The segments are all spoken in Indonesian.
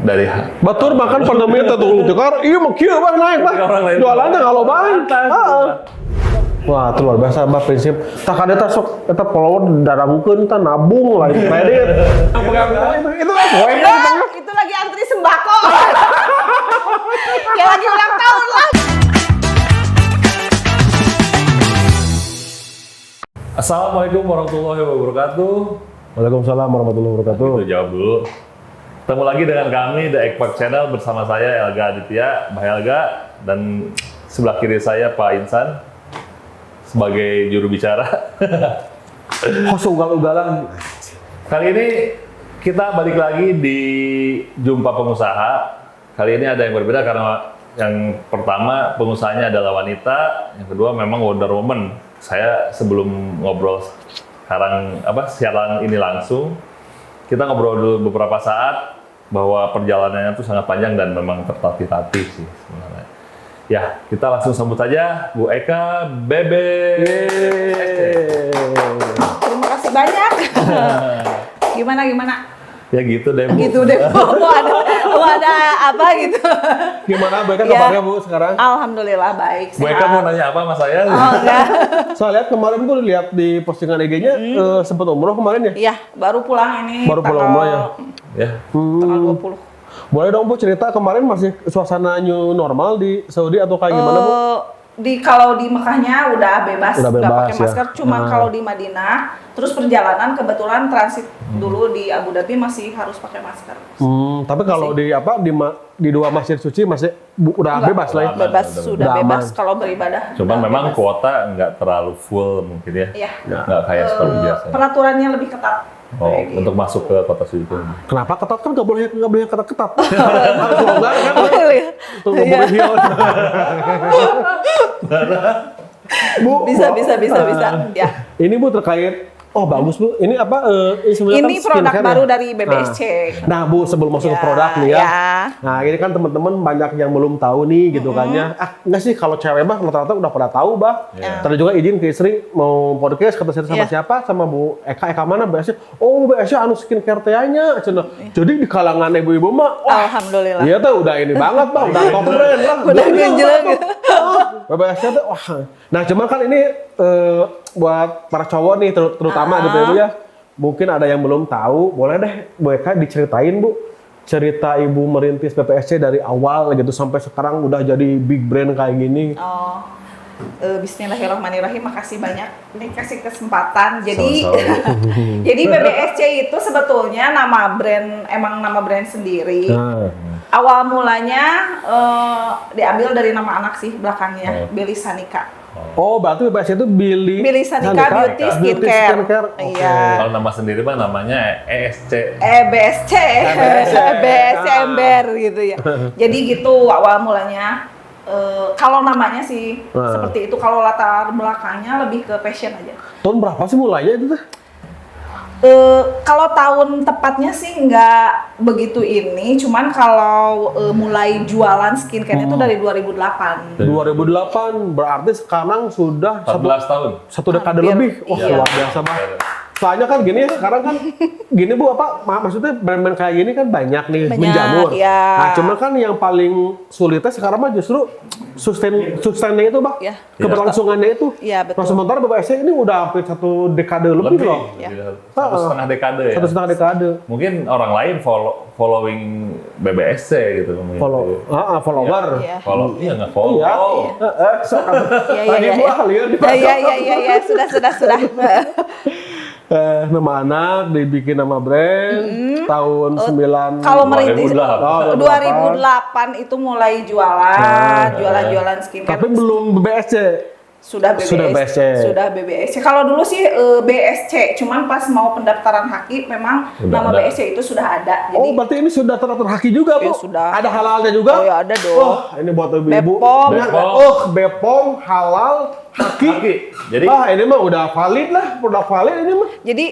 dari Batur makan pandemi itu tukar, iya mah kieu bang naik bang. Jualannya kalau bang. Wah, itu luar biasa bah prinsip. Tak ada tak sok eta follower daragukeun tah nabung lain kredit. Itu apa? Itu lagi antri sembako. Kayak lagi ulang tahun lah. Assalamualaikum warahmatullahi wabarakatuh. Waalaikumsalam warahmatullahi wabarakatuh. Itu jawab dulu. Ketemu lagi dengan kami The Ekpak Channel bersama saya Elga Aditya, Mbah Elga, dan sebelah kiri saya Pak Insan sebagai juru bicara. Host ugal-ugalan. Kali ini kita balik lagi di Jumpa Pengusaha. Kali ini ada yang berbeda karena yang pertama pengusahanya adalah wanita, yang kedua memang Wonder Woman. Saya sebelum ngobrol sekarang siaran ini langsung, kita ngobrol dulu beberapa saat bahwa perjalanannya itu sangat panjang dan memang tertatih-tatih sih sebenarnya. Ya, kita langsung sambut saja Bu Eka Bebe. Terima kasih banyak. Gimana? Ya gitu deh Bu. Gitu deh. ada apa gitu. Gimana Bu Eka kabarnya Bu sekarang? Alhamdulillah baik. Bu Eka mau nanya apa sama saya? Oh enggak. Saya lihat kemarin gue lihat di postingan IG-nya sempat umroh kemarin ya? Iya, baru pulang ini. Baru pulang umroh ya? Ya. Tanggal 20. Boleh dong Bu cerita kemarin masih suasana new normal di Saudi atau kayak gimana Bu? Kalau di Mekahnya udah bebas, Udah nggak bebas, pakai masker. ya. Cuman kalau di Madinah, terus perjalanan kebetulan transit dulu di Abu Dhabi masih harus pakai masker. Tapi kalau di dua masjid suci masih udah Enggak, bebas lah ya? Bebas, Udah sudah aman. bebas kalau beribadah. Cuman udah memang bebas. kuota nggak terlalu full mungkin ya. Iya. Nggak kayak seperti biasa. Peraturannya lebih ketat. Oh, kayak gitu. untuk masuk ke kota suci itu. Kenapa ketat kan nggak boleh ketat-ketat? Harus longgar kan? Tuh Iya. mobil hill. Bu, Bisa. Ya. ini Bu terkait, bagus Bu. Ini apa? Sebenarnya Ini kan produk skincare baru ya? dari BBSC. Nah Bu, sebelum masuk ke Ya, produk nih ya. ya. Nah ini kan teman-teman banyak yang belum tahu nih gitu kan ya. Enggak sih kalau cewek bah rata-rata udah pada tahu bah. Iya. Tadi juga izin ke istri mau podcast kata saya sama Iya. siapa? Sama Bu Eka. Eka mana BSC? Oh BSC anu skincare teh-nya. Jadi di kalangan ibu-ibu mah wah. Alhamdulillah. Iya tuh udah ini banget bang, udah top brand lah. Udah genjreng. BBSC tuh wah. Nah cuman kan ini buat para cowok nih terutama gitu ya Bu ya. Mungkin ada yang belum tahu, boleh deh Bu Eka diceritain Bu. Cerita Ibu merintis BBSC dari awal gitu sampai sekarang udah jadi big brand kayak gini. Oh, Bismillahirrahmanirrahim. Makasih banyak ini kasih kesempatan. Jadi, Sama-sama. jadi BBSC itu sebetulnya nama brand sendiri. Nah, Awal mulanya diambil dari nama anak sih belakangnya, Billy Sanika. berarti BBSC itu Billy Sanika Beauty Skincare. Iya. Kalau nama sendiri mah namanya ESC. BSC Ember gitu ya. Jadi gitu awal mulanya. Kalau namanya sih seperti itu. Kalau latar belakangnya lebih ke passion aja. Tahun berapa sih mulainya itu teh? Kalau tahun tepatnya sih nggak begitu ini, cuman kalau mulai jualan skincare itu dari 2008. 2008, berarti sekarang sudah 14 tahun. satu dekade Hampir, lebih. Wah iya. luar biasa banget. Soalnya kan gini ya, sekarang kan gini Bu, maksudnya brand-brand kayak gini kan banyak nih Banyak, menjamur. ya. Nah, cuman kan yang paling sulitnya sekarang mah justru sustainnya itu, Bang. Ya. Keberlangsungannya itu. Iya, betul. Nah, sementara BBSC ini udah hampir satu dekade lebih loh. Ya. Satu setengah dekade ya. Satu setengah dekade. Mungkin orang lain following BBSC gitu. Follower. Iya. Iya nggak follow. Iya. Tadi Iya. Bu lihat di Iya, sudah. nama anak dibikin nama brand tahun 9 Kalau merintis 2008. 2008 itu mulai jualan skincare. tapi belum BBSC. Sudah BBSC. Kalau dulu sih BSC, cuman pas mau pendaftaran haki memang nama BSC itu sudah ada. Jadi, Berarti ini sudah teratur haki juga, Bu? Ya, sudah. Ada halalnya juga? Oh ya ada dong. Wah, ini buat ibu-ibu. Bepom. Bepom, halal, haki. Jadi ini mah udah valid lah, produk valid ini mah. Jadi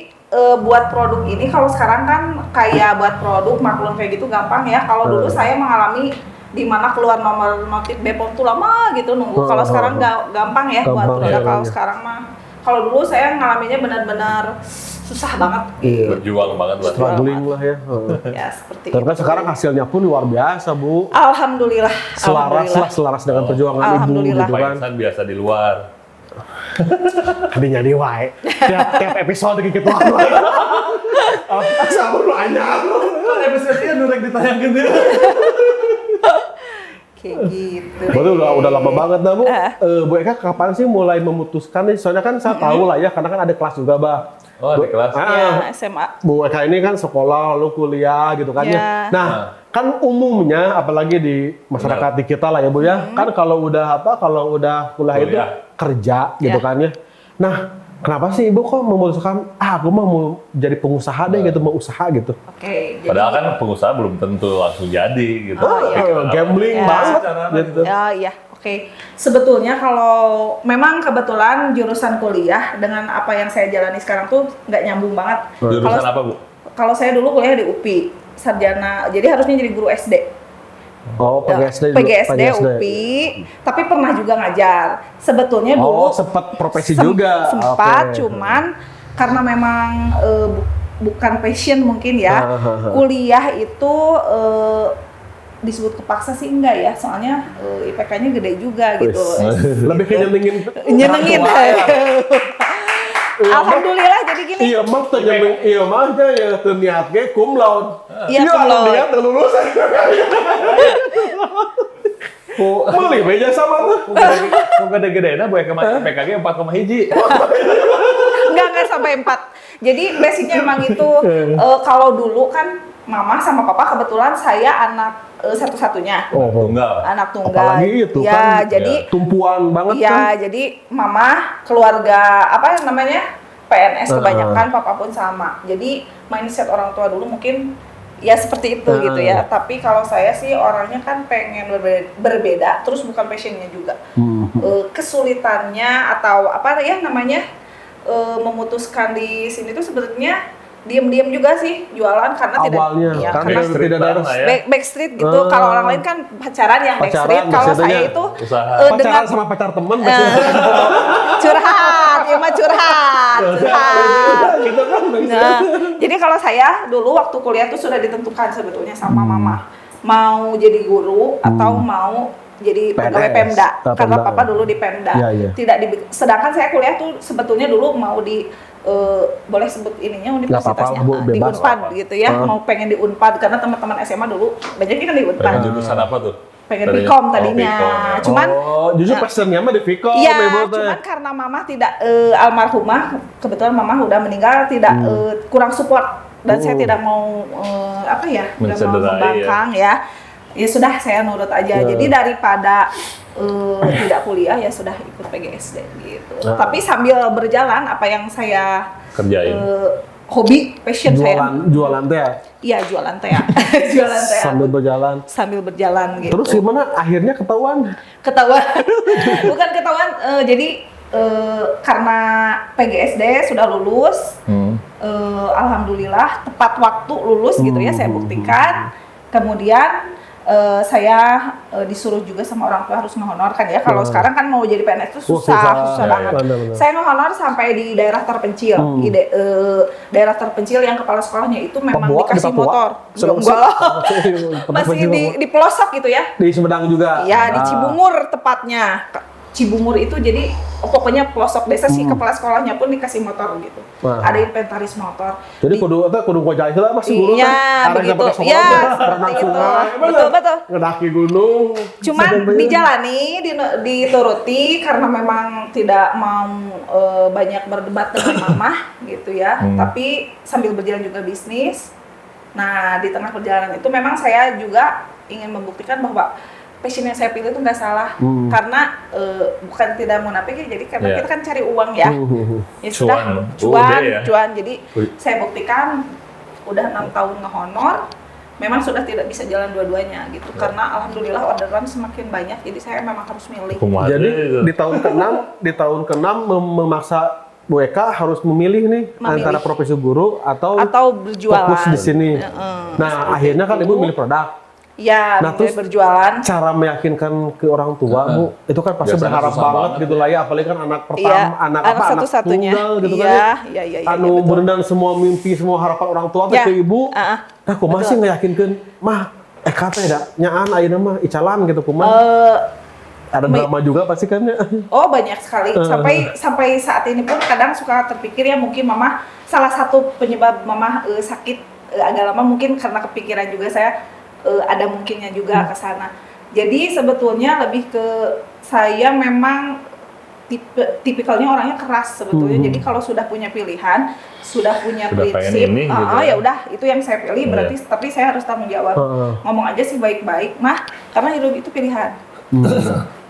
buat produk ini kalau sekarang kan kayak buat produk maklum kayak gitu gampang ya. Kalau dulu saya mengalami di mana keluar nomor notif Bepom tuh lama gitu nunggu. Kalau sekarang gampang ya buat produk. Kalau sekarang mah, kalau dulu saya ngalaminya benar-benar susah banget. Iya. Berjuang banget buat Struggling lah ya. Ya seperti Tapi kan itu. sekarang hasilnya pun luar biasa, Bu. Alhamdulillah. Selaras dengan perjuangan ibu Alhamdulillah. gitu kan. Pak Insan biasa di luar. Kadinya di wae. Tiap episode kayak gitu. Sabar lu anyar. Episode ini nurek ditayangkan dia. Kayak gitu. Berarti udah lama banget dah, Bu. Bu Eka kapan sih mulai memutuskan nih? Soalnya kan saya tahu lah ya, karena kan ada kelas juga, Bah. Oh, di kelas. Ya, SMA. Bu Eka ini kan sekolah, lalu kuliah gitu kan ya. Ya. Nah, kan umumnya apalagi di masyarakat di kita lah ya, Bu ya. Kan kalau udah kuliah itu kerja gitu Ya. kan ya. Nah, kenapa sih Ibu kok memutuskan aku mah mau jadi pengusaha deh gitu, mau usaha gitu. Oke, jadi Padahal kan pengusaha belum tentu langsung jadi gitu. Gambling Ya. banget Caranya gitu. ya, iya. Oke, sebetulnya kalau memang kebetulan jurusan kuliah dengan apa yang saya jalani sekarang tuh nggak nyambung banget. Jurusan apa, Bu? Kalau saya dulu kuliah di UPI, sarjana, jadi harusnya jadi guru SD. Oh, PGSD dulu. PGSD, UPI, tapi pernah juga ngajar. Sebetulnya dulu Oh, sempat profesi juga. sempat, Oke. cuman karena memang bukan passion mungkin ya. Kuliah itu disebut kepaksa sih enggak ya, soalnya IPK-nya gede juga gitu. Lebih ke Nyenengin. orang tua ya. Alhamdulillah jadi gini. Iya mah teu nyeneng, iya mah aja ya teu niat ge cum laude. Iya, cum laude. niat teu lulus. Beli meja sama tuh. Kok gede-gede Bu Eka mah PKG 4,1. Enggak sampai 4. Jadi basicnya emang itu kalau dulu kan mama sama papa kebetulan saya anak satu-satunya. Tunggal. Anak tunggal. Apalagi itu ya, kan jadi tumpuan banget ya, kan. jadi mama keluarga apa namanya? PNS kebanyakan, papa pun sama. Jadi mindset orang tua dulu mungkin ya seperti itu gitu ya. Tapi kalau saya sih orangnya kan pengen berbeda, terus bukan passionnya juga. Kesulitannya atau apa ya namanya memutuskan di sini tuh sebetulnya diam-diam juga sih jualan karena Awalnya, tidak ya, kan karena tidak ada backstreet gitu. Kalau orang lain kan pacaran yang backstreet, kalau saya itu usaha. dengan Pacaran sama pacar temen curhat, ya mah curhat. gitu kan. Nah, jadi kalau saya dulu waktu kuliah tuh sudah ditentukan sebetulnya sama mama mau jadi guru atau mau jadi pegawai PNS, Pemda karena Pemda. papa dulu di Pemda. Iya. Sedangkan saya kuliah tuh sebetulnya dulu mau di boleh sebut ininya Nggak apa-apa, universitasnya Bu, di bebas. Unpad gitu ya, mau pengen di Unpad karena teman-teman SMA dulu banyak kan di Unpad. Pengen jurusan apa tuh? Pengen Vkom tadinya. Vkom, ya. Cuman justru passionnya mah di Vkom. iya, cuman karena mama tidak almarhumah, kebetulan mama udah meninggal, tidak kurang support dan saya tidak mau apa ya, tidak mau Mencederai, membangkang ya. Ya sudah saya nurut aja. Jadi daripada tidak kuliah ya sudah ikut PGSD gitu. Tapi sambil berjalan apa yang saya Kerjain. hobi, passion saya. Jualan teh. Iya, jualan teh. Jualan teh. Sambil berjalan gitu. Terus gimana akhirnya ketahuan? Bukan ketahuan, jadi karena PGSD sudah lulus, alhamdulillah tepat waktu lulus gitu ya, saya buktikan. Kemudian saya disuruh juga sama orang tua harus ngehonor kan ya. Kalau sekarang kan mau jadi PNS itu susah banget. Benar. Saya ngehonor sampai di daerah terpencil, daerah terpencil yang kepala sekolahnya itu memang Papua, dikasih di Papua? motor. Sebelum- Enggak lah. Masih di pelosok gitu ya. Di Sumedang juga. Ya, di Cibungur tepatnya. Cibungur itu jadi pokoknya pelosok desa sih, kepala sekolahnya pun dikasih motor gitu. Wah. Ada inventaris motor. Jadi kudu gua jalan masih guru Iya, kan. begitu. Arek Iya, berenang seperti itu. sungai. Betul. Ngedaki gunung. Cuman dijalani, dituruti karena memang tidak mau banyak berdebat dengan mama gitu ya. Tapi sambil berjalan juga bisnis. Nah, di tengah perjalanan itu memang saya juga ingin membuktikan bahwa passion yang saya pilih itu nggak salah. Karena bukan tidak munafik ya, jadi karena kita kan cari uang ya. Ya sudah, cuan. Jadi saya buktikan udah 6 tahun ngehonor, memang sudah tidak bisa jalan dua-duanya gitu. Karena alhamdulillah orderan semakin banyak, jadi saya memang harus milih. Jadi di tahun ke-6 memaksa Bu Eka harus memilih nih antara profesi guru atau berjualan. fokus di sini. Nah, akhirnya kan Ibu milih produk. Ya, Nah, mulai terus berjualan. cara meyakinkan ke orang tua, Bu, itu kan pasti Biasanya berharap susah banget banget. gitu lah ya, apalagi kan anak pertama, Iya, anak anak apa, anak satu-satunya. tunggal gitu kan Iya, ya. iya, Anu betul. berenang semua mimpi, semua harapan orang tua teh Ya, ke ibu. ah, Nah, kumaha sih ngeyakinkeun, mah kata ya nyaan ayeuna mah icalan gitu kumaha. Ada drama juga pasti kan ya. Oh banyak sekali. Sampai saat ini pun kadang suka terpikir ya mungkin mama salah satu penyebab mama sakit agak lama mungkin karena kepikiran juga saya ada mungkinnya juga ke sana. Jadi sebetulnya lebih ke saya memang tipikalnya orangnya keras sebetulnya. Jadi kalau sudah punya pilihan, sudah punya Sudah pengen prinsip, ini gitu ya udah itu yang saya pilih berarti tapi saya harus tanggung jawab. Ngomong aja sih baik-baik, mah karena hidup itu pilihan.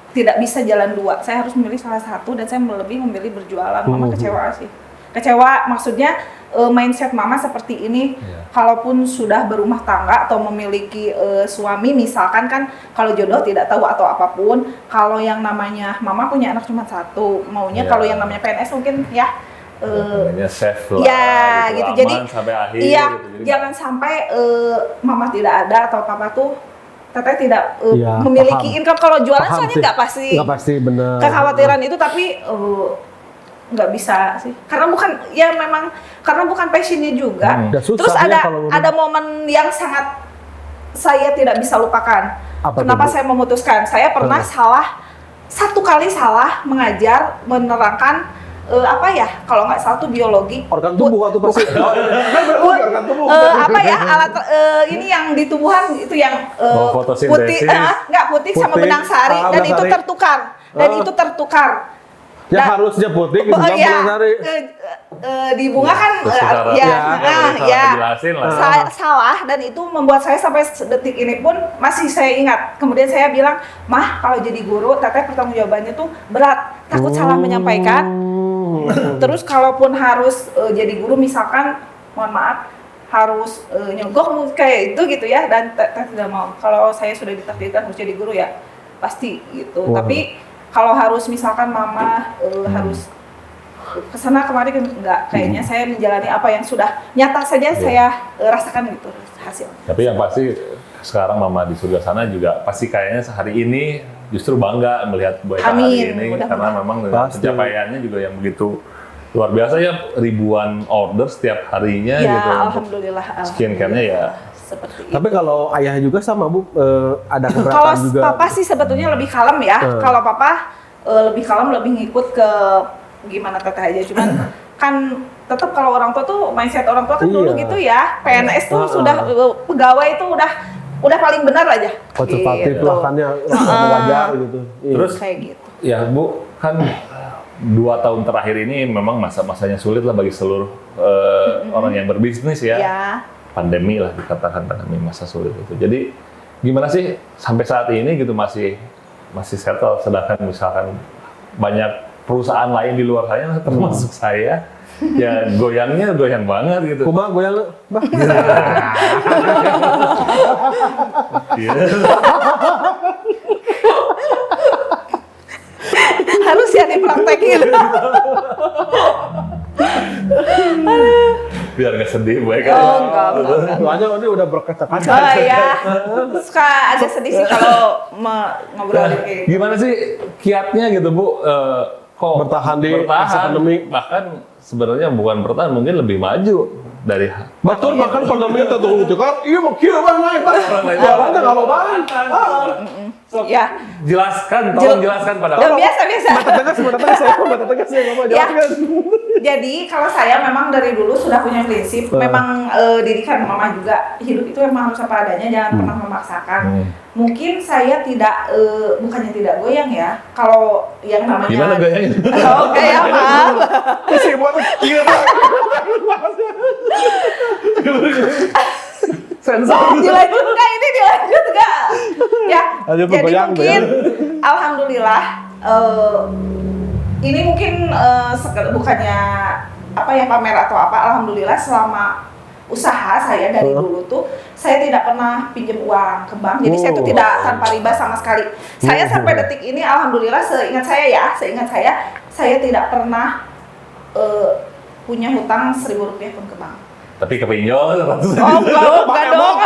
Tidak bisa jalan dua. Saya harus memilih salah satu dan saya lebih memilih berjualan. Mama kecewa sih. Kecewa maksudnya mindset mama seperti ini. Kalaupun sudah berumah tangga atau memiliki suami misalkan kan kalau jodoh tidak tahu atau apapun. Kalau yang namanya mama punya anak cuma satu, maunya kalau yang namanya PNS mungkin ya namanya safe lah, ya gitu. Jadi aman sampai akhir iya, gitu. Jadi jangan sampai mama tidak ada atau papa tuh teteh tidak Iya, memiliki paham. income. Kalau jualan Paham soalnya sih. nggak pasti. Nggak pasti bener. Kekhawatiran itu tapi nggak bisa sih. Karena bukan passionnya juga. Udah susah Terus ya kalau ada momen yang sangat saya tidak bisa lupakan. Apa Kenapa tuh, Bu? saya memutuskan? Saya pernah satu kali salah mengajar, menerangkan kalau nggak salah tuh biologi. Organ tubuh waktu pasti. Organ tubuh. Alat ini yang di tubuhan itu yang fotosintesis. putih sama Putih, benang sari dan benang itu sari. tertukar Ya harusnya putih gitu kan sehari. Di bunga kan jelasin lah. salah dan itu membuat saya sampai detik ini pun masih saya ingat. Kemudian saya bilang, "Mah, kalau jadi guru, teteh pertanggungjawabannya tuh berat. Takut salah menyampaikan. Terus kalaupun harus jadi guru misalkan, mohon maaf, harus nyogok kayak itu gitu ya dan teteh tidak mau. Kalau saya sudah ditakdirkan harus jadi guru ya pasti gitu. Tapi kalau harus misalkan mama harus kesana kemari kan enggak, kayaknya saya menjalani apa yang sudah nyata saja saya rasakan gitu hasil. Tapi yang pasti sekarang mama di surga sana juga pasti kayaknya sehari ini justru bangga melihat Bu Eka hari ini karena memang dengan pencapaiannya juga yang begitu luar biasa ya, ribuan order setiap harinya ya, gitu. Alhamdulillah. Skincare-nya ya seperti Tapi itu. kalau ayah juga sama Bu, ada Kalau keberatan juga. papa sih sebetulnya lebih kalem ya. Kalau papa lebih kalem, lebih ngikut ke gimana teteh aja. Cuman kan tetap kalau orang tua tuh mindset orang tua kan dulu Iya. gitu ya. PNS tuh sudah pegawai itu udah paling benar aja. Konservatif Gitu. lah kan ya, wajar gitu. Iya. Terus Kayak gitu. ya Bu, kan 2 tahun terakhir ini memang masa-masanya sulit lah bagi seluruh orang yang berbisnis ya. Ya. Pandemi lah dikatakan, pandemi masa sulit itu. Jadi gimana sih sampai saat ini gitu masih settle, sedangkan misalkan banyak perusahaan lain di luar sana termasuk saya ya goyangnya goyang banget gitu. Kumaha goyang Bah? Iya. Harus ya dipraktekin. Biar nggak sedih Bu Eka. Oh, enggak. Soalnya ini udah berkaca-kaca. Oh iya, suka agak sedih sih kalau ngobrol kayak gitu. Gimana sih kiatnya gitu Bu? Kok Bertahan di masa pandemi? Bahkan sebenarnya bukan bertahan, mungkin lebih maju dari Betul, bahkan pandemi itu tuh kan, iya mau kira bang naik bang. Jalannya nggak mau bang. Ya, jelaskan, tolong jelaskan pada yang biasa. Mata tegas saya ngomong Ya. jelaskan. Jadi kalau saya memang dari dulu sudah punya prinsip, memang didikan mama juga hidup itu memang harus apa adanya, jangan pernah memaksakan. Mungkin saya tidak, bukannya tidak goyang ya, kalau yang namanya. gimana gayanya? Oh, kayak apa? Sih buat kira. Sensor. Dilanjut nggak? Ya, Lanjut, jadi goyang, mungkin alhamdulillah ini mungkin bukannya apa ya pamer atau apa, alhamdulillah selama usaha saya dari dulu tuh saya tidak pernah pinjam uang ke bank, jadi saya tuh tidak tanpa riba sama sekali. Saya sampai detik ini alhamdulillah seingat saya tidak pernah punya hutang Rp1.000 pun ke bank. Tapi kepinjol 100. Oh, enggak dong.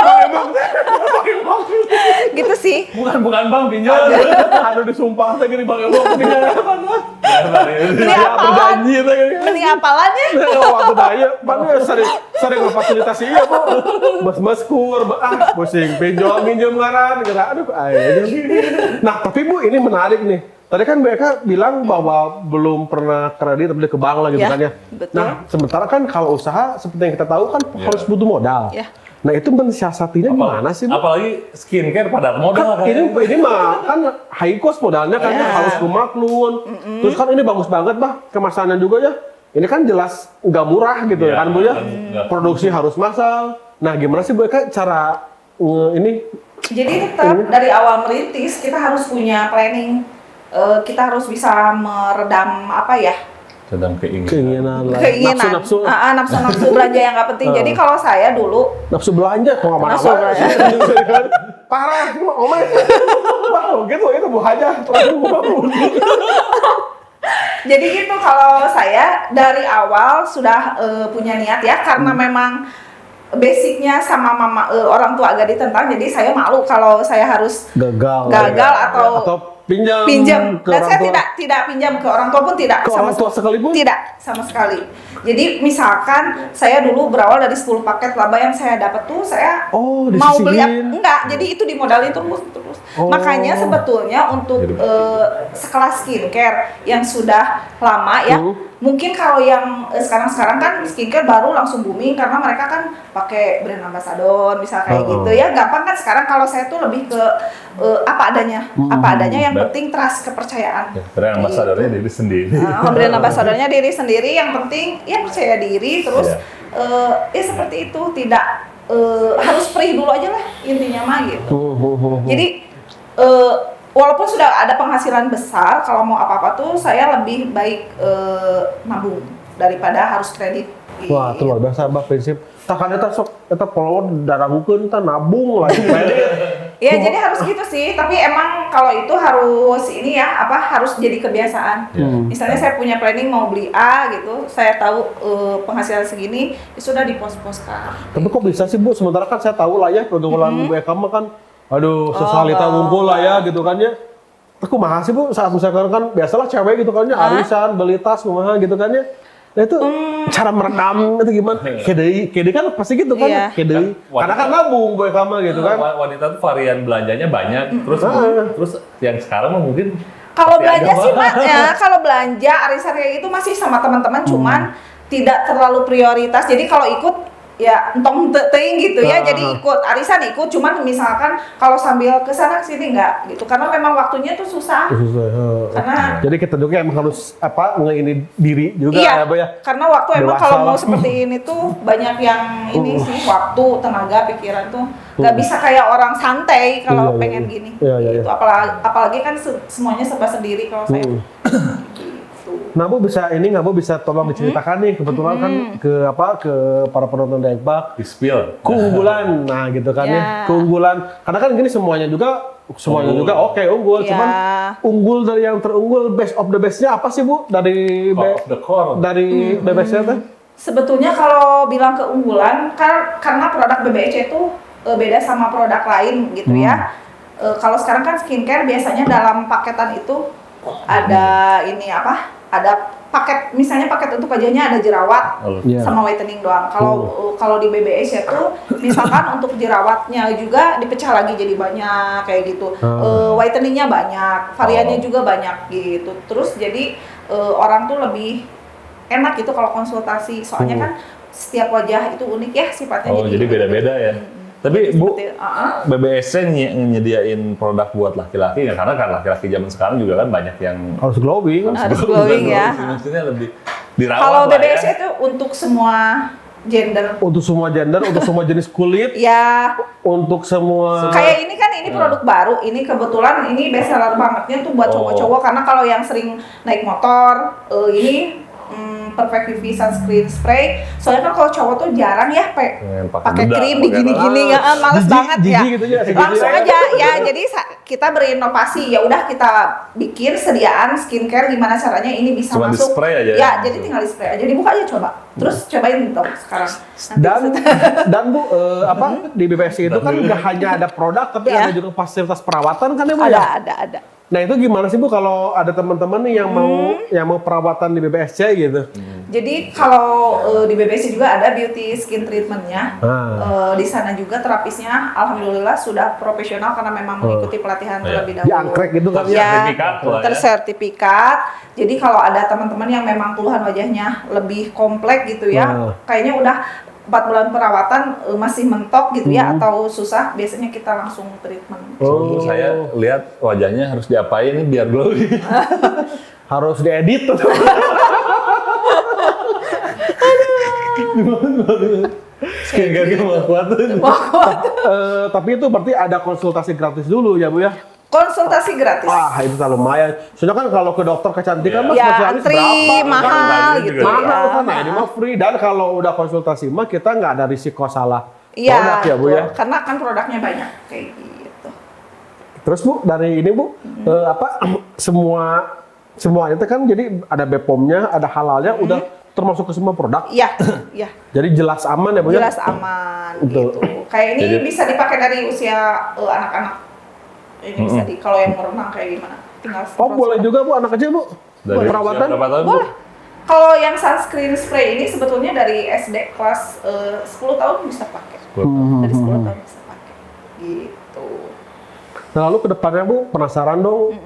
bukan bang pinjol. Aduh disumpah teh gini Bang Ebo ketinggalan. Ini Ya apalan? berjanji teh gini. Ini apalannya? Waktu daya, Bang sering ngefasilitasi ya Bu. Mas kur, pusing pinjol minjem ngaran, aduh aja. Nah tapi Bu ini menarik nih. Tadi kan mereka bilang bahwa belum pernah kredit tapi ke bank lah gitu Ya, kan ya. betul. Nah sementara kan kalau usaha seperti yang kita tahu kan harus butuh modal. Ya. Nah itu mensiasatinya gimana sih Bu? Apalagi skincare pada modal Kan kan. ini mah kan high cost modalnya kan Ya. harus lumaklun. Terus kan ini bagus banget bah kemasannya juga ya. Ini kan jelas nggak murah gitu Ya, ya kan Bu ya. nggak. Produksi harus massal. Nah gimana sih Bu Eka cara ini? Jadi tetap dari awal merintis kita harus punya planning. Kita harus bisa meredam apa ya? Sedang keinginan. Keinginan lah. Keinginan. Nafsu. Nafsu belanja yang nggak penting. Jadi kalau saya dulu Nafsu belanja kok nggak Nafsu mana-mana. Parah, cuma omes. Wah, gitu itu Bu Haja. Jadi gitu kalau saya dari awal sudah punya niat ya karena memang basicnya sama mama orang tua agak ditentang jadi saya malu kalau saya harus gagal atau pinjam ke dan orang saya tua. tidak pinjam ke orang tua pun tidak Ke orang tua sekalipun? tidak sama sekali. Jadi misalkan saya dulu berawal dari 10 paket laba yang saya dapat tuh saya Oh, mau beli disisihin. enggak jadi itu dimodalin terus. Oh. Makanya sebetulnya untuk sekelas skincare yang sudah lama ya mungkin kalau yang sekarang kan skincare baru langsung booming karena mereka kan pakai brand ambassador misal kayak gitu ya gampang kan sekarang kalau saya tuh lebih ke apa adanya yang penting trust kepercayaan. Brand ambassadornya diri sendiri. Brand ambassadornya diri sendiri yang penting ya percaya diri terus ya seperti itu tidak harus perih dulu aja lah intinya mah gitu. Jadi walaupun sudah ada penghasilan besar, kalau mau apa-apa tuh saya lebih baik nabung daripada harus kredit. Wah, itu luar biasa Mbak prinsip. Tah kan eta sok eta polowon daragukeun tah nabung lah. Ya jadi harus gitu sih, tapi emang kalau itu harus ini ya harus jadi kebiasaan. Misalnya saya punya planning mau beli A gitu, saya tahu penghasilan segini, ya sudah dipos-poskan. Tapi kok bisa sih Bu? Sementara kan saya tahu lah ya pergaulan Bu Eka mah kan aduh sesalita ngumpul lah ya gitu kan ya. Aku mahal sih Bu saat misalkan kan biasalah cewek gitu kan ya arisan, beli tas, kumaha gitu kan ya. Nah itu cara meredam itu gimana? Kedai kan pasti gitu kan? Iya. Kedai. Karena kan nabung gue kama gitu kan. Wanita tuh varian belanjanya banyak. Terus yang sekarang mah mungkin Kalau pasti belanja ada, sih Bang. Mak, ya kalau belanja arisan kayak gitu masih sama teman-teman cuman tidak terlalu prioritas. Jadi kalau ikut ya entong teing gitu ya. Jadi ikut arisan ikut cuman misalkan kalau sambil ke sana ke sini enggak gitu. Karena memang waktunya tuh susah. Karena Jadi kita juga emang harus ini diri juga iya, ya Bu ya. karena waktu emang Dewasa kalau mau lah. seperti ini tuh banyak yang ini sih waktu, tenaga, pikiran tuh nggak bisa kayak orang santai kalau Iya, iya, pengen iya. gini. Iya, iya, Gitu. Apalagi kan semuanya serba sendiri kalau saya. Gitu. Nah Bu bisa ini nggak Bu bisa tolong diceritakan nih kebetulan kan ke para penonton Dekbak di spill. keunggulan, nah gitu kan ya Ya. keunggulan. Karena kan gini semuanya juga oke unggul, Ya. cuman unggul dari yang terunggul best of the bestnya apa sih Bu dari Core of the core. dari BBC teh? Sebetulnya kalau bilang keunggulan karena produk BBC itu beda sama produk lain gitu ya. Kalau sekarang kan skincare biasanya dalam paketan itu ada ini ada paket misalnya paket untuk wajahnya ada jerawat Iya. sama whitening doang. Kalau di BBS ya tuh misalkan untuk jerawatnya juga dipecah lagi jadi banyak kayak gitu. Whiteningnya banyak, variannya juga banyak gitu. Terus jadi orang tuh lebih enak gitu kalau konsultasi. Soalnya kan setiap wajah itu unik ya sifatnya. Oh, jadi beda-beda ya. Tapi Bu, seperti, BBSC nyediain produk buat laki-laki ya karena kan laki-laki zaman sekarang juga kan banyak yang Harus glowing. Harus glowing ya. Maksudnya lebih dirawat Kalau lah BBS ya. itu untuk semua gender. Untuk semua gender, untuk semua jenis kulit, Ya, untuk semua kayak ini kan ini produk baru. Ini kebetulan ini bestseller bangetnya tuh buat cowok-cowok karena kalau yang sering naik motor ini Perfect UV sunscreen spray. Soalnya kan kalau cowok tuh jarang ya pakai bedak, krim pakai digini-gini, nggak males Jijik- banget ya. jijik gitu ya, si Langsung jijik. aja ya. Jadi kita berinovasi, ya udah kita bikin sediaan skincare gimana caranya ini bisa Cuma masuk. di-spray aja ya? Ya, jadi tinggal di spray aja. Dibuka aja coba. Terus cobain dong sekarang. Nanti Dan Bu, di BPSC itu kan nggak hanya ada produk, tapi Iya. ada juga fasilitas perawatan kan ya Bu ada, ya? ada. Nah itu gimana sih Bu kalau ada teman-teman nih yang mau perawatan di BPSC gitu? Jadi kalau di BBC juga ada beauty skin treatmentnya. Di sana juga terapisnya alhamdulillah sudah profesional karena memang mengikuti pelatihan terlebih dahulu. Di angkrek gitu kan ya? Sertifikat lah ya. Tersertifikat. Jadi kalau ada teman-teman yang memang keluhan wajahnya lebih kompleks gitu ya, kayaknya udah 4 bulan perawatan masih mentok gitu ya atau susah, biasanya kita langsung treatment. Oh. Saya lihat wajahnya harus diapain nih biar glowing. Harus diedit tuh. Skincare-nya mau kuat tuh. Tapi itu berarti ada konsultasi gratis dulu ya Bu ya? Konsultasi gratis. Wah itu tak lumayan. Soalnya kan kalau ke dokter kecantikan mah Ya, spesialis antri berapa? mahal Kan gitu juga. Mahal ya. kan, nah ini mah free. Dan kalau udah konsultasi mah kita nggak ada risiko salah Iya, produk ya Bu ya? betul. Karena kan produknya banyak kayak gitu. Terus Bu, dari ini Bu, semua itu kan jadi ada BPOM-nya, ada halalnya, udah termasuk ke semua produk. Iya, iya. Jadi jelas aman ya Bu ya? Jelas aman Betul. gitu. Kayak ini Jadi- bisa dipakai dari usia anak-anak. Ini bisa kalau yang berenang kayak gimana? Tinggal Oh boleh juga Bu, anak kecil Bu? Dari Perawatan? usia berapa tahun, Bu? Boleh. Kalau yang sunscreen spray ini sebetulnya dari SD kelas 10 tahun bisa pakai. Dari 10 tahun bisa pakai. Gitu. Nah lalu ke depannya Bu, penasaran dong,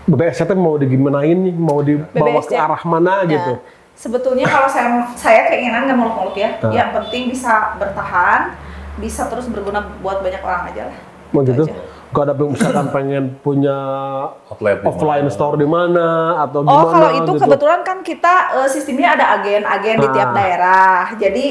BPSC mau digimanain nih, mau dibawa BPSC. ke arah mana gitu? Nah, sebetulnya kalau saya keinginan nggak muluk-muluk ya. Yang penting bisa bertahan, bisa terus berguna buat banyak orang aja lah. Mau Itu gitu? aja. Kalau ada misalkan pengen punya Outlet di offline mana? store di mana atau Oh, gimana kalau itu gitu? kebetulan kan kita sistemnya ada agen-agen di tiap daerah. Jadi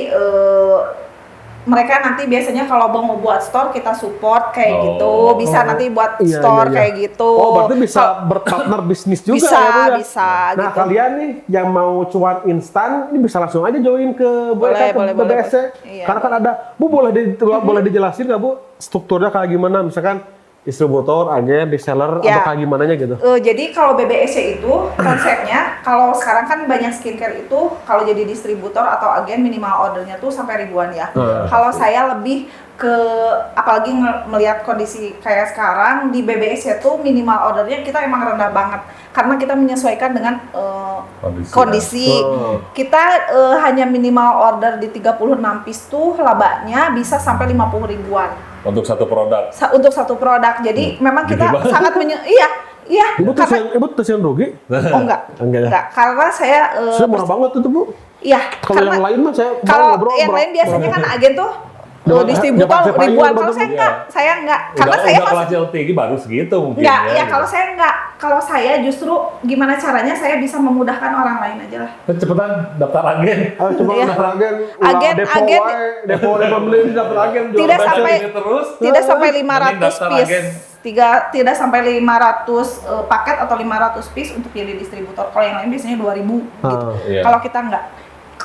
mereka nanti biasanya kalau mau buat store kita support kayak gitu. Bisa nanti buat Iya, store iya, iya. kayak gitu. Oh, berarti bisa berpartner bisnis juga Bisa, ya, Bu, ya? bisa, Nah, gitu. kalian nih yang mau cuan instan, ini bisa langsung aja join ke Boleh, boleh, BPSC. boleh. Iya, Karena kan ada, Bu boleh dijelasin nggak Bu strukturnya kayak gimana? Misalkan distributor, agen, reseller, Ya. atau kayak gimana gitu? Jadi kalau BBSC itu konsepnya, kalau sekarang kan banyak skincare itu kalau jadi distributor atau agen minimal ordernya tuh sampai ribuan ya. Kalau saya lebih ke apalagi melihat kondisi kayak sekarang di BBSC tuh minimal ordernya kita emang rendah banget karena kita menyesuaikan dengan kondisi. Kita hanya minimal order di 36 piece tuh labanya bisa sampai 50 ribuan. Untuk satu produk. Untuk satu produk. Jadi memang kita Gede banget. sangat iya, Ibu karena tuh yang rugi? oh enggak. Enggak ya? Enggak, karena saya Saya murah banget itu Bu. iya, Kalau yang lain mah saya kalau ngobrol, yang lain biasanya kan agen tuh Udah- distributor udah pakai ribuan. payung, Kalau betul, saya iya. enggak, karena saya udah masih kelas LTG baru segitu mungkin. enggak, ya gitu. kalau saya enggak. Kalau saya justru gimana caranya saya bisa memudahkan orang lain aja lah. Cepetan daftar agen. Ayo coba Iya. daftar agen, Agen- depo beli daftar agen jual Tidak baju. sampai- terus. Tidak sampai Mending 500 daftar piece. agen. Tidak sampai 500 paket atau 500 piece untuk jadi distributor. Kalau yang lain biasanya 2000 gitu. Iya. Kalau kita enggak.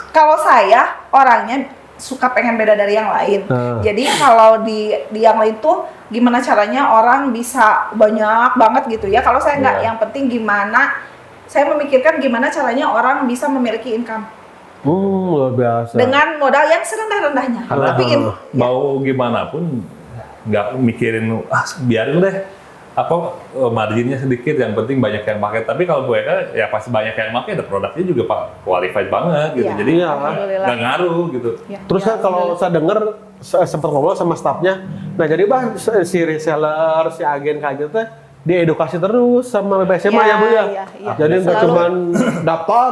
Kalau saya orangnya suka pengen beda dari yang lain. Jadi kalau di yang lain tuh gimana caranya orang bisa banyak banget gitu ya. Kalau saya enggak, Iya. yang penting gimana saya memikirkan gimana caranya orang bisa memiliki income Luar biasa. dengan modal yang serendah-rendahnya. Karena Tapi mau gimana pun nggak mikirin biarin deh marginnya sedikit, yang penting banyak yang pakai. Tapi kalau Bu Eka ya pasti banyak yang pakai, ada produknya juga Pak qualified banget gitu. Iya, Jadi alhamdulillah. nggak ngaruh gitu. ya, Terus ya, kan kalau saya dengar sempat ngobrol sama stafnya, nah jadi Bang si reseller, si agen kayak gitu teh diedukasi terus sama BPSC mah ya Bu ya. Iya. Jadi nggak Selalu. cuman daftar,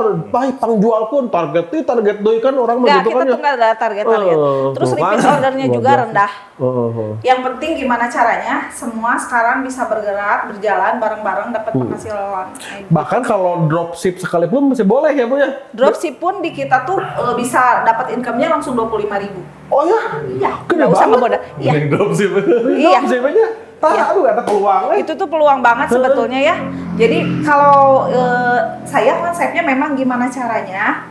pangjual pun target doi kan orang mah Enggak, gitu kita kan tuh ya. nggak ada target-target. Terus tuh kan. repeat ordernya Luar juga biasa. rendah. Oh. Yang penting gimana caranya semua sekarang bisa bergerak, berjalan bareng-bareng dapat penghasilan. Bahkan kalau dropship sekalipun masih boleh ya Bu ya. Dropship pun di kita tuh bisa dapat income-nya langsung 25.000. Oh ya? Iya, Gede nggak usah banget. ngeboda. Iya. Mending dropship. Iya. Dropship aja. Aduh, ada peluang. Itu tuh peluang banget sebetulnya ya. Jadi kalau saya konsepnya memang gimana caranya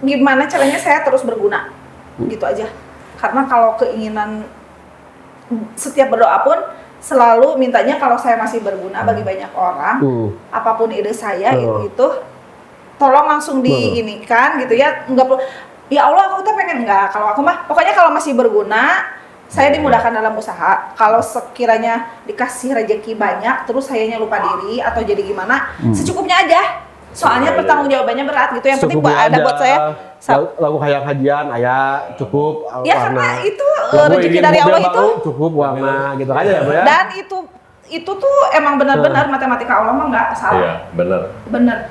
gimana caranya saya terus berguna, gitu aja. Karena kalau keinginan setiap berdoa pun selalu mintanya kalau saya masih berguna bagi banyak orang, apapun ide saya itu tolong langsung diinikan gitu ya. Enggak perlu, ya Allah aku tuh pengen enggak. Kalau aku mah pokoknya kalau masih berguna, saya dimudahkan dalam usaha. Kalau sekiranya dikasih rezeki banyak, terus sayanya lupa diri atau jadi gimana, secukupnya aja. Soalnya pertanggung jawabannya berat gitu. Yang penting ada buat saya. Lagu kayak kajian, ayah cukup. Ya karena itu rezeki dari Allah itu cukup warna gitu aja ya, Bu ya. Dan itu tuh emang benar-benar matematika Allah mah nggak salah. Iya, Benar.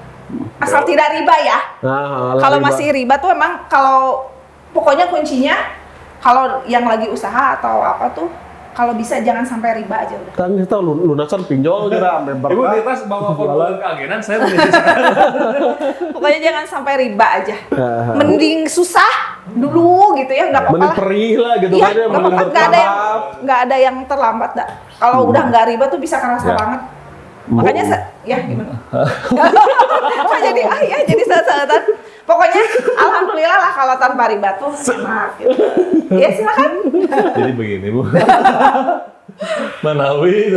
Asal tidak riba ya. Kalau masih riba tuh emang kalau pokoknya kuncinya kalau yang lagi usaha atau apa tuh kalau bisa jangan sampai riba aja udah. Kan kita lunasan pinjol juga member. Ibu Titas bawa formulir keagenan, saya mengisi Pokoknya jangan sampai riba aja. Mending susah dulu gitu ya, nggak apa-apa. Mending perih lah gitu Iya, kan ya. nggak apa-apa, nggak ada yang terlambat dah. Kalau udah nggak riba tuh bisa kerasa banget. Makanya ya gimana? Kok jadi jadi saat-saatan. Pokoknya alhamdulillah lah kalau tanpa riba tuh enak gitu. Ya silakan. Jadi begini Bu. Manawi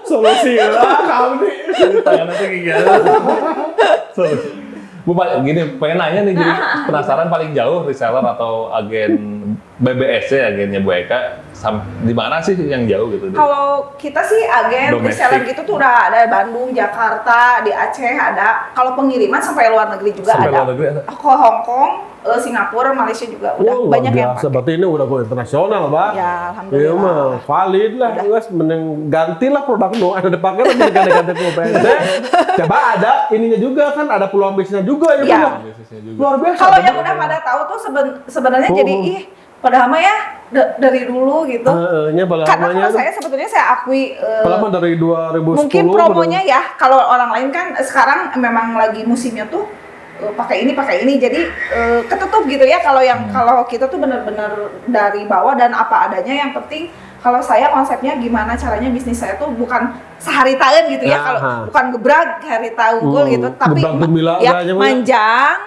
Solusi lah kamu nih. tangan nanti kayak gimana? Solusi. Bu, gini pengen nanya nih, jadi penasaran paling jauh reseller atau agen BBSC, agennya Bu Eka, di mana sih yang jauh gitu? Kalau kita sih agen Domestik. reseller gitu tuh udah ada Bandung, Jakarta, di Aceh ada. Kalau pengiriman sampai luar negeri juga Sampai ada. luar negeri ada? Ke Hong Kong, Singapura, Malaysia juga udah banyak yang pakai. Seperti ini udah go internasional, Pak. Ya, alhamdulillah. Iya mah, valid lah. Guys, mending gantilah produk nu ada dipakai lagi ganti-ganti PNC. Coba ada ininya juga kan, ada peluang bisnisnya juga ya, Iya. Bang. Luar biasa. Kalau yang udah pada tahu tuh sebenarnya jadi padahal mah ya dari dulu gitu. Karena kalau saya sebetulnya saya akui Pengalaman dari 2010. mungkin promonya ya, kalau orang lain kan sekarang memang lagi musimnya tuh pakai ini jadi ketutup gitu ya. Kalau kita tuh benar-benar dari bawah dan apa adanya. Yang penting kalau saya konsepnya gimana caranya bisnis saya tuh bukan sehari tahun gitu ya. Kalau bukan gebrag hari unggul gitu, tapi ya manjang.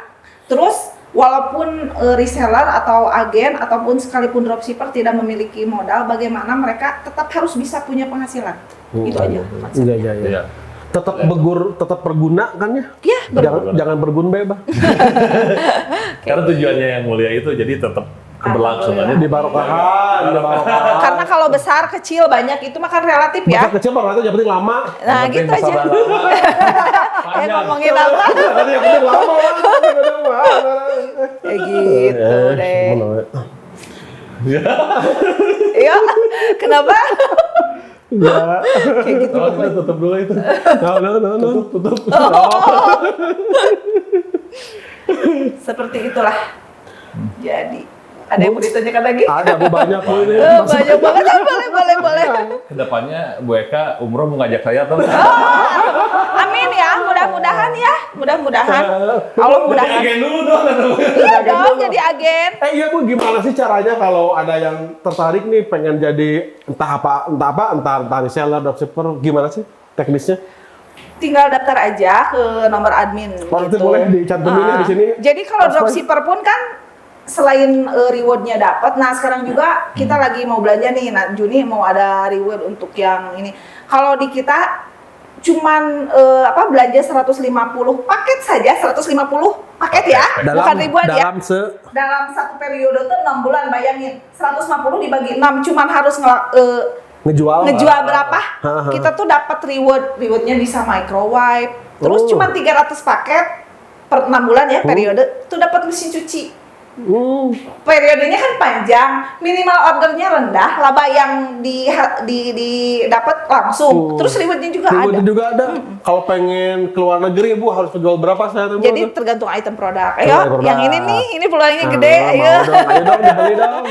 Terus walaupun reseller atau agen ataupun sekalipun dropshipper tidak memiliki modal, bagaimana mereka tetap harus bisa punya penghasilan. Itu aja. Iya. Tetap tetap berguna kan ya? Iya, jangan bergun bebas. Karena tujuannya yang mulia itu jadi tetap keberlangsungannya Di barokahan. Karena kalau besar, kecil, banyak itu mah kan relatif ya. Besar kecil baru itu yang penting lama. Nah, Yang penting gitu aja. masalah lama. Kayak ngomongin apa? Tadi yang penting lama. Kayak gitu deh. Iya, kenapa? Ya. Kayak gitu. Oh, kita tutup dulu itu. No. Tutup. Seperti itulah. Jadi, ada yang mau ditanyakan lagi? Ada banyak Bu ini. Banyak banget. Boleh. Kedepannya Bu Eka umroh mau ngajak saya atau Amin ya, mudah-mudahan ya. Mudah-mudahan. Allah mudahkan. agen dulu dong. Iya dong, jadi agen. Iya Bu, gimana sih caranya kalau ada yang tertarik nih pengen jadi entah reseller, dropshipper, gimana sih teknisnya? Tinggal daftar aja ke nomor admin Nanti gitu. boleh dicantumin ya di sini. Jadi kalau dropshipper pun kan selain rewardnya dapat, nah sekarang juga kita lagi mau belanja nih, nah Juni mau ada reward untuk yang ini. Kalau di kita cuman belanja 150 paket saja, 150 paket ya, bukan ribuan ya. Dalam satu periode tuh 6 bulan, bayangin 150 dibagi 6, cuman harus ngejual berapa? Kita tuh dapat rewardnya bisa microwave, terus cuma 300 paket per 6 bulan ya periode, tuh dapat mesin cuci. Periodenya kan panjang, minimal ordernya rendah, laba yang dapat langsung. Terus rewardnya juga ada. Kalau pengen keluar negeri Bu harus jual berapa saya? Jadi tergantung item produk. Ayo, yang ini nih, ini peluangnya gede. Ayo dong, dibeli dong.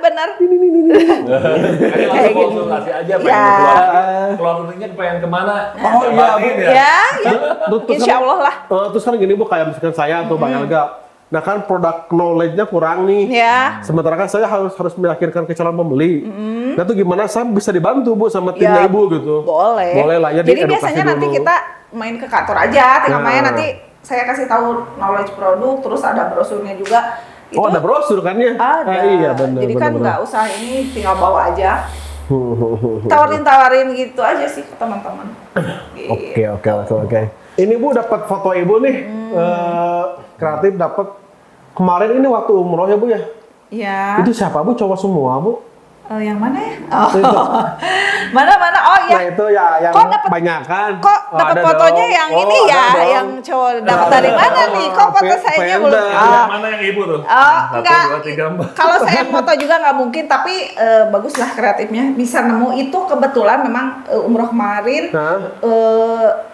Benar. Kayak konsultasi aja pengen keluar negerinya pengen kemana? Oh iya Bu. Ya. Insya Allah lah. Terus kan gini Bu, kayak misalkan saya atau Bang Elga Nah kan produk knowledge-nya kurang nih. Ya. Sementara kan saya harus meyakinkan ke calon pembeli. Nah tuh gimana saya bisa dibantu Bu sama timnya Ya, Ibu gitu? Boleh. Boleh lah ya. Jadi diedukasi biasanya nanti dulu. kita main ke kantor aja, tinggal Nah. main nanti saya kasih tahu knowledge produk, terus ada brosurnya juga. Oh ada brosur kan ya? Ada. Ah, iya benar. Jadi kan benar. nggak usah ini, tinggal bawa aja. Tawarin gitu aja sih ke teman-teman. Gitu. Oke. Ini Bu dapat foto Ibu nih. Kreatif dapat kemarin ini waktu umroh ya Bu ya? Ya. Itu siapa Bu? Cowok semua Bu? Yang mana ya? Oh. Itu. Mana? Oh Nah ya. itu ya yang Kok dapet- banyak kan? Kok Oh, dapat ada fotonya dong. yang Oh, ini ada ya, dong. yang cowok dapat dari mana nih? Kok foto sayanya belum? Vendor. Yang mana yang ibu tuh? Oh, 1, enggak. 2, 3, 4. Kalau saya foto juga nggak mungkin, tapi baguslah kreatifnya. Bisa nemu itu kebetulan memang umroh kemarin Hah?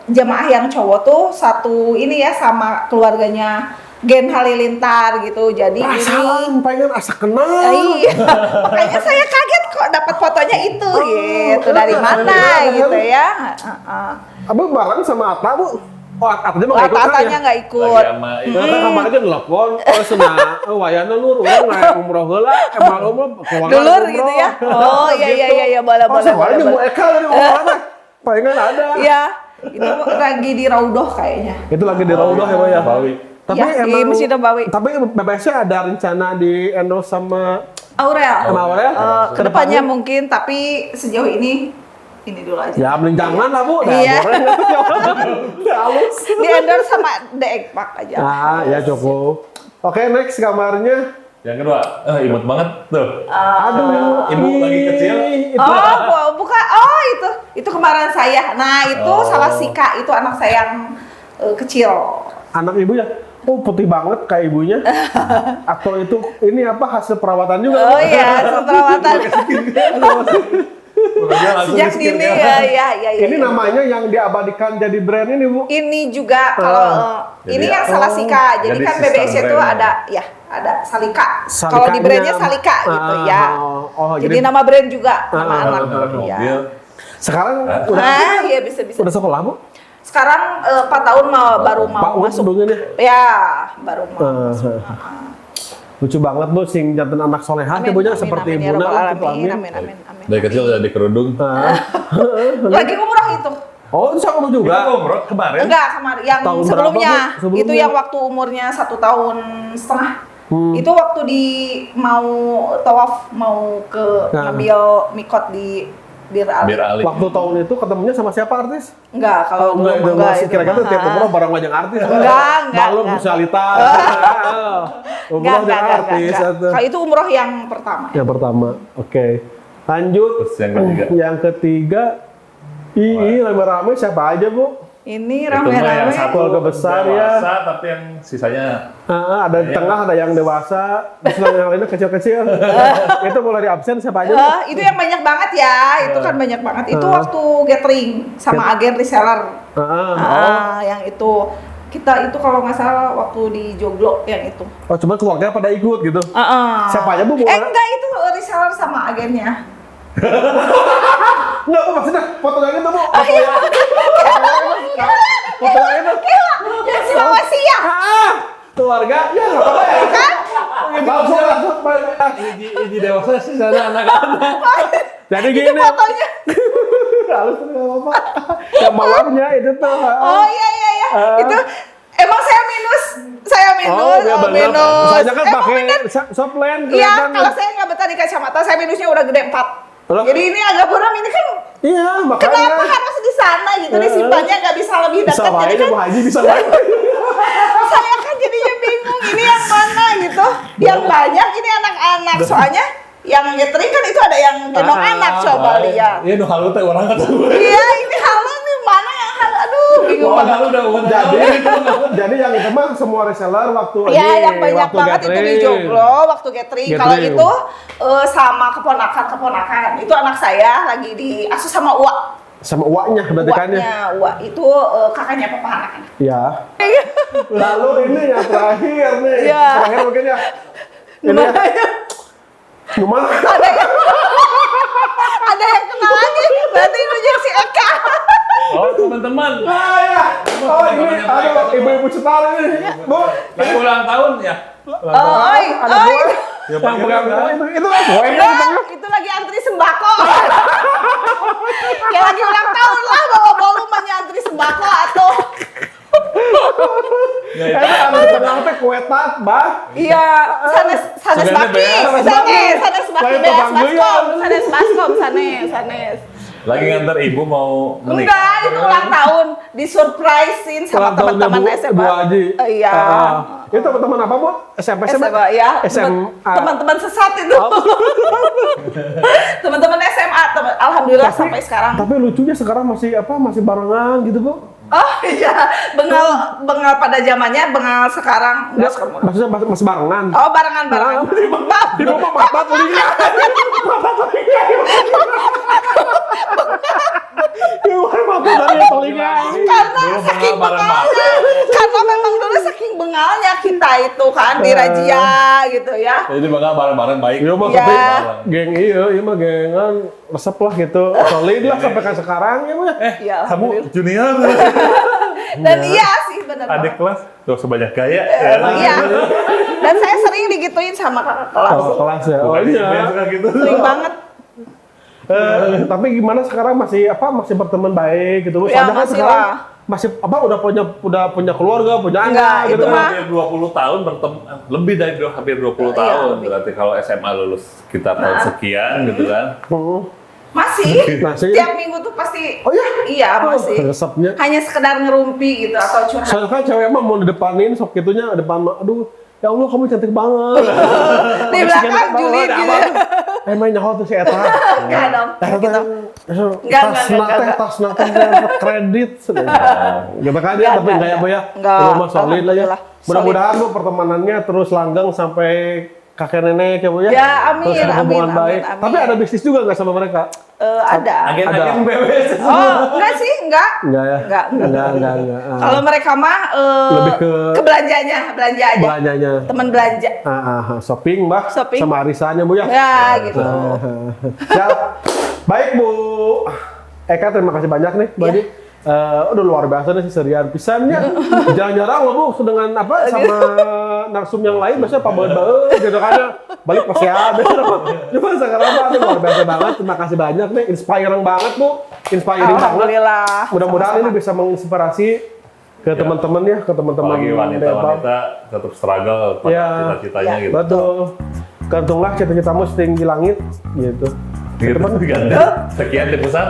jamaah yang cowok tuh satu ini ya sama keluarganya Gen Halilintar gitu. Jadi ini Perasaan pengen asa kenal. iya. Makanya saya kaget kok dapat fotonya itu gitu. Dari mana gitu ya. Abang bareng sama Atta Bu? Oh Atta aja mah nggak ikut kan Tatanya ya? nggak ikut. Lagi sama itu. Nah, kemarin aja nelfon, cenah, wayana lur, urang naik umroh heula, emang umroh keluarga Dulur umroh. gitu ya. Oh iya boleh. Sebenarnya Bu Eka dari umroh apa? Pengen ada. Iya. Itu lagi di Raudoh kayaknya. Itu lagi di Raudoh ya Bu ya? Bawi. Tapi Ya, di emang, Masjid Nabawi. tapi BBS-nya ada rencana di endorse sama Aurel. Aurel? Kedepannya mungkin, tapi sejauh ini dulu aja. Ya mending jangan lah Bu, dah Iya. goreng. Udah halus. Di endorse sama The Egg Pack aja. Ah, ya cukup. Oke, next kamarnya. Yang kedua, imut banget tuh. Aduh, Ibu lagi kecil. Itu Bukan. Oh, itu kemarin saya. Nah, itu salah Sika, itu anak saya yang kecil. anak ibu ya. Oh, putih banget kayak ibunya. Atau itu ini apa hasil perawatan juga? Oh iya, perawatan. Pokoknya langsung Sejak di-skin dini ya. ya. Ini namanya yang diabadikan jadi brand ini, Bu. Ini juga kalau ini Jadi, yang Salasika. Jadi jadi kan sistem BBS itu brandnya. ada Salika. Salikanya. Kalau di brandnya Salika gitu ya. Jadi nama brand juga nama anak. Mobil. Ya. Sekarang udah Iya bisa. udah sekolah, Bu? Sekarang 4 tahun baru Pak mau Ud masuk. dongeng ya? Ya, baru mau. masuk. Lucu banget, Bu, sing jantan anak solehah Amin, ibunya amin, seperti amin, ya ibuna. Rabbal Amin. alamin. Amin. Dari kecil udah di kerudung. Lagi umroh itu. Oh, itu sama Itu juga. umroh kemarin. Enggak, kemarin yang Tahun berapa, sebelumnya. Bu? Sebelumnya? Itu yang waktu umurnya 1 tahun setengah. Itu waktu mau tawaf mau ke Nah. ngambil mikot di Bir Ali. Bir Ali. Waktu tahun itu ketemunya sama siapa artis? Enggak, kalau enggak, belum enggak itu. kira-kira tiap Aha. umroh bareng wajang artis. Enggak. Maklum sosialitas. Umroh Enggak, yang artis. atau- Kalau itu umroh yang pertama. Yang pertama, oke. Lanjut. Terus yang ketiga. Yang ketiga, rame-rame siapa aja, Bu? Ini Itu mah yang rame-rame. satu Keluarga besar ya. dewasa, tapi yang sisanya Ada di Iya. tengah, ada yang dewasa, terus yang lainnya kecil-kecil. Itu mulai di absen siapa aja? Bu? Itu yang banyak banget ya. Itu kan banyak banget. Itu waktu gathering sama agen reseller. Yang itu kita itu kalau nggak salah waktu di Joglo yang itu. Oh, cuma keluarga pada ikut gitu. Siapa aja, Bu? Enggak, itu reseller sama agennya. Enggak, Bu, maksudnya foto yang itu, Bu. Oh iya. Foto yang itu. Yang si Mama Sia. Keluarga, ya nggak apa-apa ya. Kan? Langsung. Iji dewasa sih sana anak-anak. Jadi Itu gini. fotonya. Halus tuh nggak apa-apa. Yang mawarnya itu tuh. Oh iya. Itu emang saya minus. Oh, ya benar. minus. Soalnya kan Emang pakai bener. soplen Iya, kelihatan. kalau saya nggak betah di kacamata, saya minusnya udah gede 4. Loh? Jadi ini agak buram, ini kan Iya, kenapa makanya. harus di sana gitu, disimpannya nggak bisa lebih Bisa dekat. wae Jadi deh, kan Bu Haji bisa wae. saya kan jadinya bingung, ini yang mana gitu. Yang banyak ini anak-anak, soalnya yang gathering kan itu ada yang gendong anak, coba lihat. Iya, nu halu teh orang kata gue. Iya, ini halo nih, mana yang halo, aduh bingung Oh, banget. halu udah umur Jadi yang itu mah semua reseller waktu Iya, ini, yang banyak waktu banget itu di gathering. Joglo waktu gathering. Kalau Gathering. itu sama keponakan. Itu anak saya lagi diasuh sama Uwa. Sama uaknya berarti kan ya. Uwanya, Uwa itu kakaknya papa anak-anak. Iya. Lalu ini yang terakhir nih. Iya. Terakhir mungkin ya. Ini ya. Gimana? Ada yang kenal lagi, berarti itu jadi si Eka. Oh, teman-teman. Ah ya. Oh ini, aduh, ibu-ibu setara ini. Bu, Lagi ulang tahun ya? Oi, ada oi. gue. Ya, Yang Pak, pegang kan? itu kan gue. Enggak, itu lagi antri sembako. Kayak lagi ulang tahun lah, bawa volumenya antri sembako atau Ya, Eh, itu. ada tenang teh kue tat, bah. iya, sanes Sugana baki, beas. sanes baki Lain beas tetangga ya. baskom, sanes. Lagi nganter ibu mau menikah. Enggak, itu ulang tahun disurprisein sama Ulang tahunnya teman-teman Bu- SMA. Bu Haji. Iya. Itu teman-teman apa, Bu? SMP, SMA ya, SMA. teman-teman sesat itu. Oh. Teman-teman SMA, alhamdulillah sampai sekarang. Tapi lucunya sekarang masih barengan gitu, Bu. Oh iya, bengal pada zamannya, bengal sekarang enggak sekarang. Maksudnya masih barengan. Oh, barengan. Di rumah mata telinga. Mata telinga. Gimana mata dari telinga? Karena Dulu saking bengal bareng bengalnya, karena memang dulu saking bengalnya kita itu kan di razia gitu ya. Jadi bakal bareng-bareng baik. Iya mah Iya. tapi geng iya mah gengan resep lah gitu. Solid lah sampai ke sekarang ya mah. Iya, Kamu junior dan iya sih benar. adik kelas tuh sebanyak gaya. Iya. Dan saya sering digituin sama kakak kelas. Oh, kelas ya. Oh Bukan iya. yang suka gitu. Sering banget. Tapi gimana sekarang masih berteman baik gitu. Ya, Soalnya kan masih sekarang lah. masih udah punya keluarga, punya Enggak, anak gitu itu kan. mah. Hampir 20 tahun bertemu, lebih dari hampir 20 Iya, tahun. lebih. Berarti kalau SMA lulus kita tahun sekian gitu kan. Masih. Masih. Tiap minggu tuh pasti. Oh iya? Iya, masih. Resepnya. Hanya sekedar ngerumpi gitu atau curhat. Soalnya kan cewek mah mau di depanin sok gitunya depan mah aduh ya Allah kamu cantik banget. Di belakang julid gitu. Emang nyaho tuh si Eta. Enggak dong. Gitu. Enggak, Tas nate kredit. Gitu kan ya, tapi enggak ya Bu ya. Enggak. Rumah solid lah ya. Alhamdulillah. Mudah-mudahan Bu pertemanannya terus langgeng sampai kakek nenek ya Bu ya. Ya, amin, Terus berhubungan amin, baik. amin. Tapi ada bisnis juga nggak sama mereka? Ada. Agen-agen BBS. Oh, enggak sih, enggak. Enggak ya? Enggak. Enggak. Kalau mereka mah Lebih ke belanjanya, belanja aja. belanjanya. Teman belanja. Shopping, Mbak. Shopping. Sama arisannya, Bu ya. Ya, gitu. Ya, baik Bu Eka, terima kasih banyak nih, Bu Iya. Adi. Udah luar biasa nih si serian pisannya. Jarang-jarang loh Bu dengan apa sama narsum yang lain, biasanya pabaut-baut gitu kan ya. Balik pasti ada. Cuma sekarang mah aduh, luar biasa banget. Terima kasih banyak nih, inspiring banget Bu. Inspiring banget. Alhamdulillah. Mudah-mudahan Sama-sama. ini bisa menginspirasi ke teman-teman ya, ke teman-teman Apalagi Depok. wanita-wanita tetap struggle pada Ya. cita-citanya Ya. gitu. Betul. Gantunglah cita-citamu setinggi langit gitu. Gitu kan. Sekian di pusat.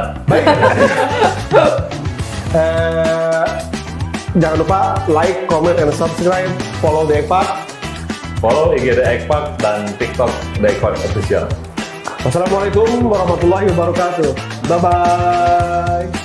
Jangan lupa like, comment, and subscribe. Follow The Ekpat. Follow IG The Ekpat dan TikTok The Ekpat Official. Wassalamualaikum warahmatullahi wabarakatuh. Bye-bye.